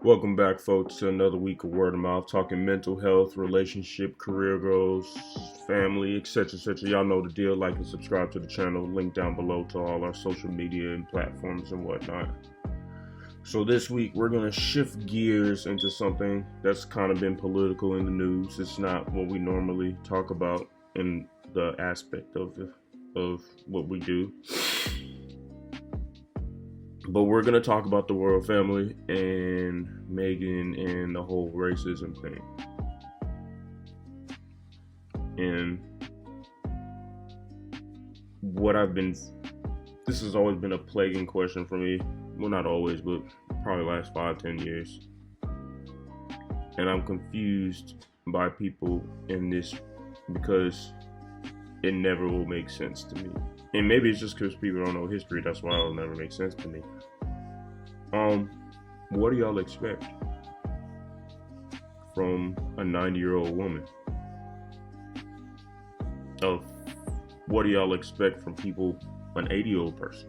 Welcome back, folks, to another week of Word of Mouth, talking mental health, relationship, career goals, family, etc., etc. Y'all know the deal. Like and subscribe to the channel. Link down below to all our social media and platforms and whatnot. So this week, we're going to shift gears into something that's kind of been political in the news. It's not what we normally talk about in the aspect of what we do. But we're going to talk about the royal family and Meghan and the whole racism thing. And this has always been a plaguing question for me. Well, not always, but probably last 5-10 years. And I'm confused by people in this because it never will make sense to me. And maybe it's just because people don't know history. That's why it'll never make sense to me. What do y'all expect from a 90-year-old woman? What do y'all expect from an 80-year-old person?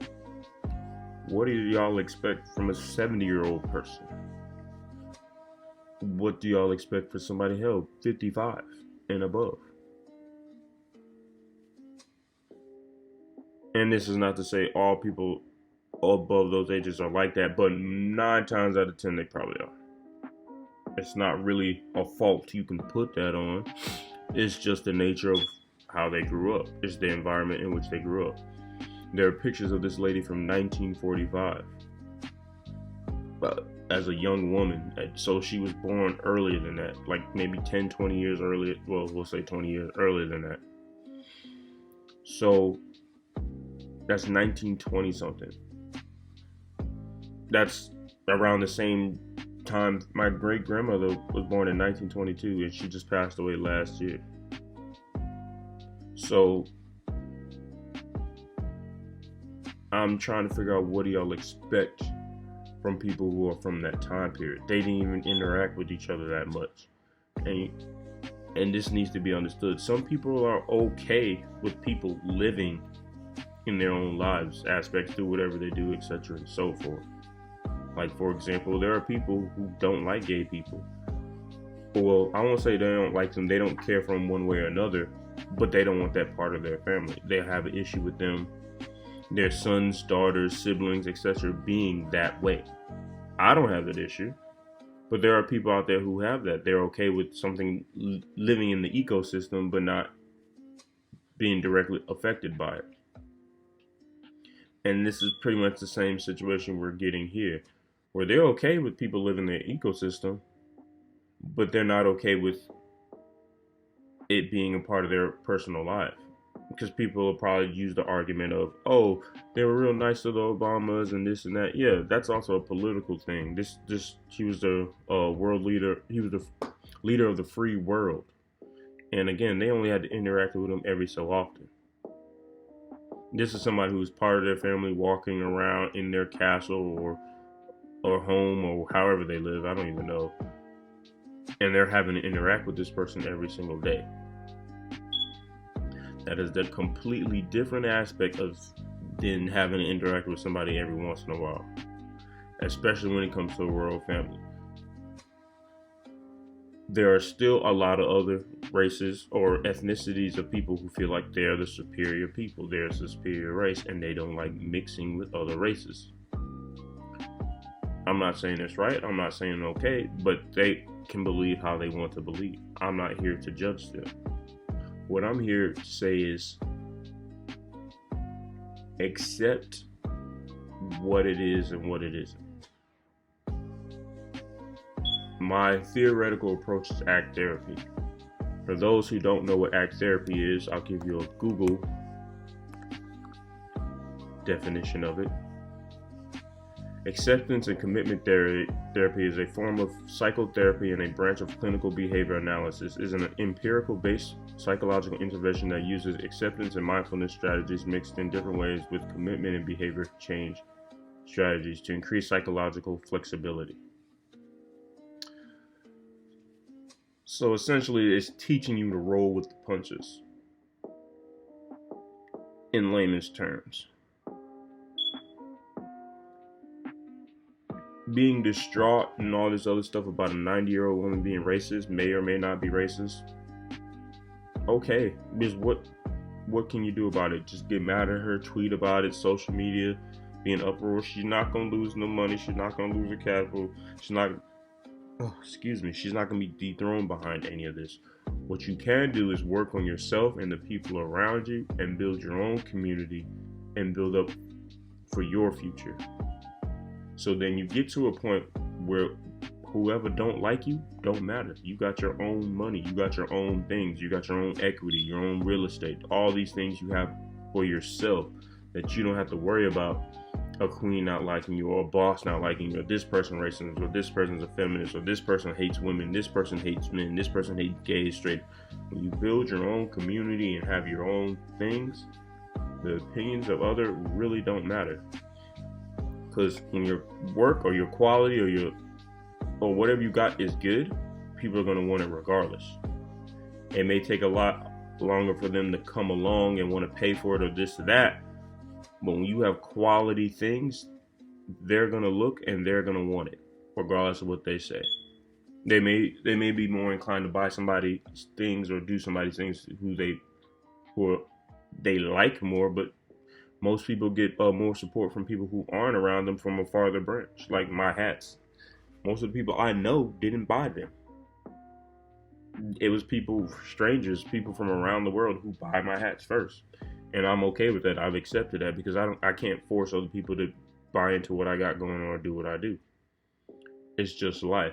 What do y'all expect from a 70-year-old person? What do y'all expect for somebody held 55 and above? And this is not to say all people above those ages are like that, but 9 times out of 10 they probably are. It's not really a fault you can put that on. It's just the nature of how they grew up. It's the environment in which they grew up. There are pictures of this lady from 1945 as a young woman. So she was born earlier than that, like maybe 10, 20 years earlier. Well, we'll say 20 years earlier than that. So that's 1920 something. That's around the same time my great grandmother was born in 1922, and she just passed away last year. So I'm trying to figure out, what do y'all expect from people who are from that time period? They didn't even interact with each other that much. And this needs to be understood. Some people are okay with people living in their own lives, aspects, do whatever they do, etc. and so forth. Like, for example, there are people who don't like gay people. Well, I won't say they don't like them, they don't care for them one way or another, but they don't want that part of their family. They have an issue with them, their sons, daughters, siblings, etc. being that way. I don't have that issue, but there are people out there who have that. They're okay with something living in the ecosystem, but not being directly affected by it. And this is pretty much the same situation we're getting here, where they're okay with people living in their ecosystem, but they're not okay with it being a part of their personal life. Because people will probably use the argument of, oh, they were real nice to the Obamas and this and that. Yeah, that's also a political thing. He was the world leader. He was the leader of the free world. And again, they only had to interact with him every so often. This is somebody who's part of their family, walking around in their castle or home or however they live. I don't even know. And they're having to interact with this person every single day. That is the completely different aspect than having to interact with somebody every once in a while, especially when it comes to a royal family. There are still a lot of other races or ethnicities of people who feel like they're the superior people, they're the superior race, and they don't like mixing with other races. I'm not saying it's right, I'm not saying okay, but they can believe how they want to believe. I'm not here to judge them. What I'm here to say is, accept what it is and what it isn't. My theoretical approach is ACT therapy. For those who don't know what ACT therapy is, I'll give you a Google definition of it. Acceptance and commitment therapy is a form of psychotherapy and a branch of clinical behavior analysis. It is an empirical-based psychological intervention that uses acceptance and mindfulness strategies mixed in different ways with commitment and behavior change strategies to increase psychological flexibility. So essentially, it's teaching you to roll with the punches, in layman's terms. being distraught and all this other stuff about a 90-year-old woman being racist, may or may not be racist. Okay, because what can you do about it? Just get mad at her, tweet about it, social media, be in uproar. She's not gonna lose no money. She's not gonna lose her capital. She's not. Oh, excuse me. She's not gonna be dethroned behind any of this. What you can do is work on yourself and the people around you, and build your own community, and build up for your future. So then you get to a point where whoever don't like you don't matter. You got your own money, you got your own things, you got your own equity, your own real estate, all these things you have for yourself that you don't have to worry about a queen not liking you, or a boss not liking you, or this person racist, or this person's a feminist, or this person hates women, this person hates men, this person hates gays, straight. When you build your own community and have your own things, the opinions of others really don't matter. Because when your work or your quality or whatever you got is good, people are going to want it regardless. It may take a lot longer for them to come along and want to pay for it or this or that, but when you have quality things, they're going to look and they're going to want it, regardless of what they say. They may be more inclined to buy somebody's things or do somebody's things who they like more, but most people get more support from people who aren't around them from a farther branch, like my hats. Most of the people I know didn't buy them. It was people, strangers, people from around the world who buy my hats first. And I'm okay with that. I've accepted that because I can't force other people to buy into what I got going on or do what I do. It's just life.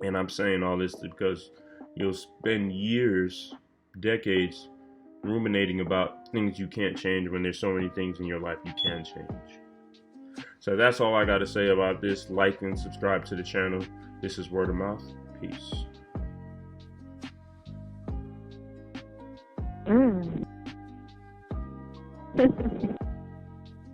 And I'm saying all this because you'll spend years, decades, ruminating about things you can't change when there's so many things in your life you can change. So that's all I got to say about this. Like and subscribe to the channel. This is Word of Mouth. Peace. Mm.